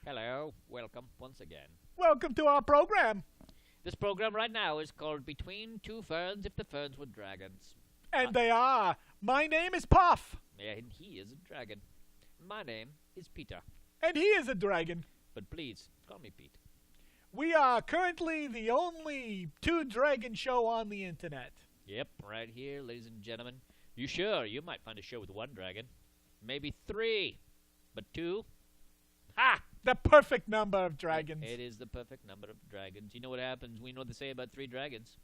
Hello, welcome once again. Welcome to our program. This program right now is called Between Two Ferns If the Ferns Were Dragons. And they are. My name is Puff. Yeah, and he is a dragon. My name is Peter. And he is a dragon. But please, call me Pete. We are currently the only two-dragon show on the internet. Yep, right here, ladies and gentlemen. You sure? You might find a show with one dragon. Maybe three. But two? Ha! The perfect number of dragons. It is the perfect number of dragons. You know what happens? We know what they say about three dragons.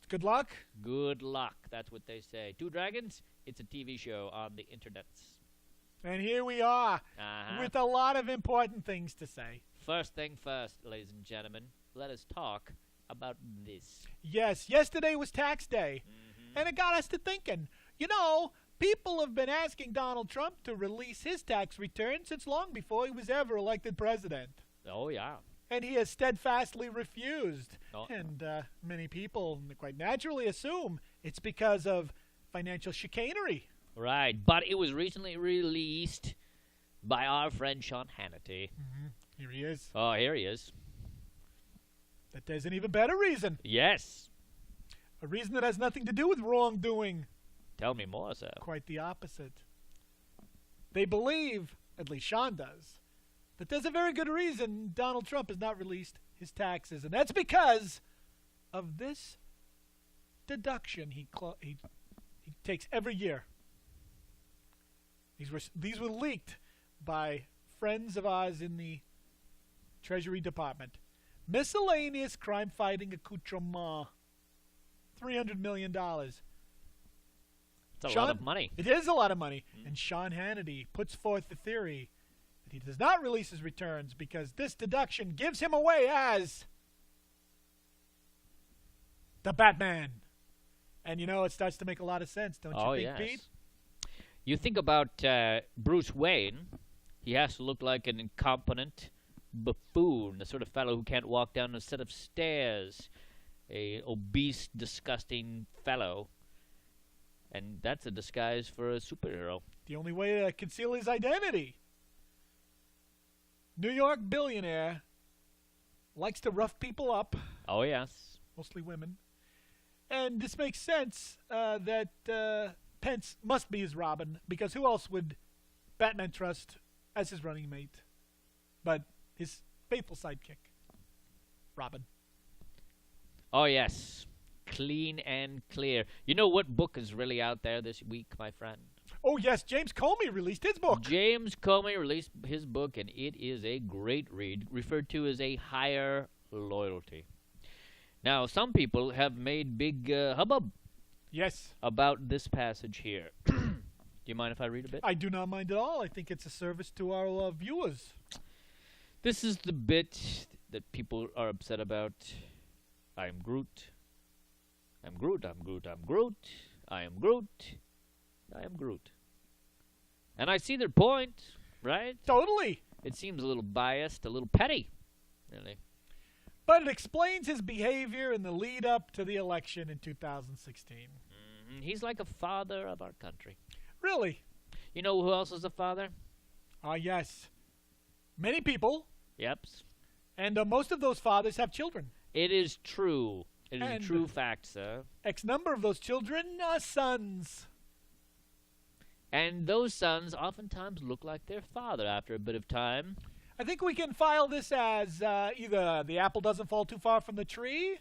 Good luck. Good luck. That's what they say. Two dragons? It's a TV show on the internets. And here we are with a lot of important things to say. First thing first, ladies and gentlemen, let us talk about this. Yes, yesterday was tax day. And it got us to thinking, people have been asking Donald Trump to release his tax return since long before he was ever elected president. Oh, yeah. And he has steadfastly refused. Oh. And many people quite naturally assume it's because of financial chicanery. Right, but it was recently released by our friend Sean Hannity. Here he is. Oh, here he is. That there's an even better reason. Yes. A reason that has nothing to do with wrongdoing. Tell me more, sir. Quite the opposite. They believe, at least Sean does, that there's a very good reason Donald Trump has not released his taxes. And that's because of this deduction he takes every year. These were leaked by friends of ours in the Treasury Department. Miscellaneous crime-fighting accoutrement. $300 million. It's a lot of money. It is a lot of money. And Sean Hannity puts forth the theory that he does not release his returns because this deduction gives him away as the Batman. And it starts to make a lot of sense, don't you think, Pete? You think about Bruce Wayne. He has to look like an incompetent buffoon, the sort of fellow who can't walk down a set of stairs, a obese, disgusting fellow. And that's a disguise for a superhero. The only way to conceal his identity. New York billionaire likes to rough people up. Oh, yes. Mostly women. And this makes sense that Pence must be his Robin, because who else would Batman trust as his running mate but his faithful sidekick, Robin? Oh, yes. Clean and clear. You know what book is really out there this week, my friend? Oh, yes. James Comey released his book. James Comey released his book, and it is a great read, referred to as A Higher Loyalty. Now, some people have made big hubbub. Yes. About this passage here. Do you mind if I read a bit? I do not mind at all. I think it's a service to our viewers. This is the bit that people are upset about. I am Groot. I'm Groot, I'm Groot, I'm Groot. I am Groot. I am Groot. And I see their point, right? Totally. It seems a little biased, a little petty, really. But it explains his behavior in the lead up to the election in 2016. He's like a father of our country. Really? You know who else is a father? Yes. Many people. Yep. And most of those fathers have children. It is true. It is a true fact, sir. X number of those children are sons. And those sons oftentimes look like their father after a bit of time. I think we can file this as either the apple doesn't fall too far from the tree,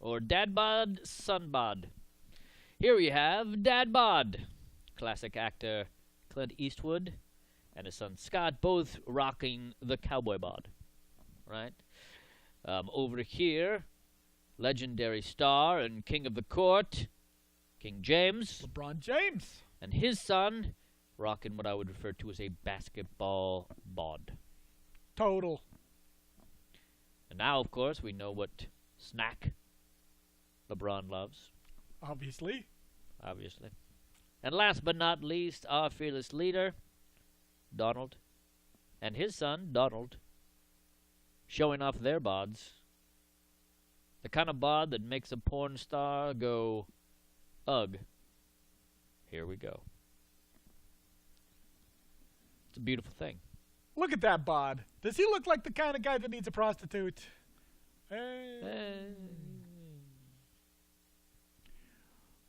or dad bod, son bod. Here we have Dad bod, classic actor Clint Eastwood and his son Scott, both rocking the cowboy bod, right? Over here, legendary star and king of the court, King James. LeBron James. And his son rocking what I would refer to as a basketball bod. Total. And now, of course, we know what snack LeBron loves. Obviously. And last but not least, our fearless leader, Donald, and his son, Donald, showing off their bods. The kind of bod that makes a porn star go, ugh. Here we go. It's a beautiful thing. Look at that bod. Does he look like the kind of guy that needs a prostitute?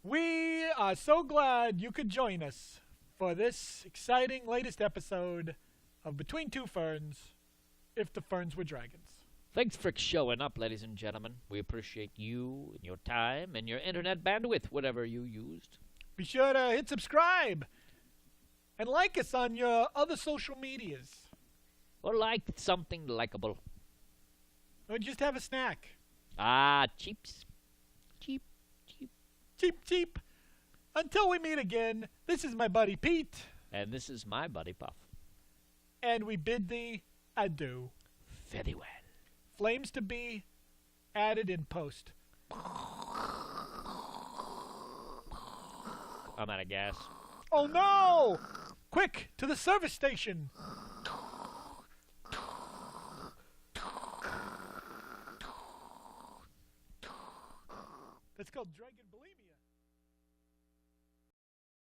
We are so glad you could join us for this exciting latest episode of Between Two Ferns, if the ferns were dragons. Thanks for showing up, ladies and gentlemen. We appreciate you and your time and your internet bandwidth, whatever you used. Be sure to hit subscribe and like us on your other social medias. Or like something likable. Or just have a snack. Ah, cheaps. Cheap, cheap. Cheap, cheap. Until we meet again, this is my buddy Pete. And this is my buddy Puff. And we bid thee adieu. Very well. Flames to be added in post. I'm out of gas. Oh no! Quick, to the service station. That's called dragon bulimia.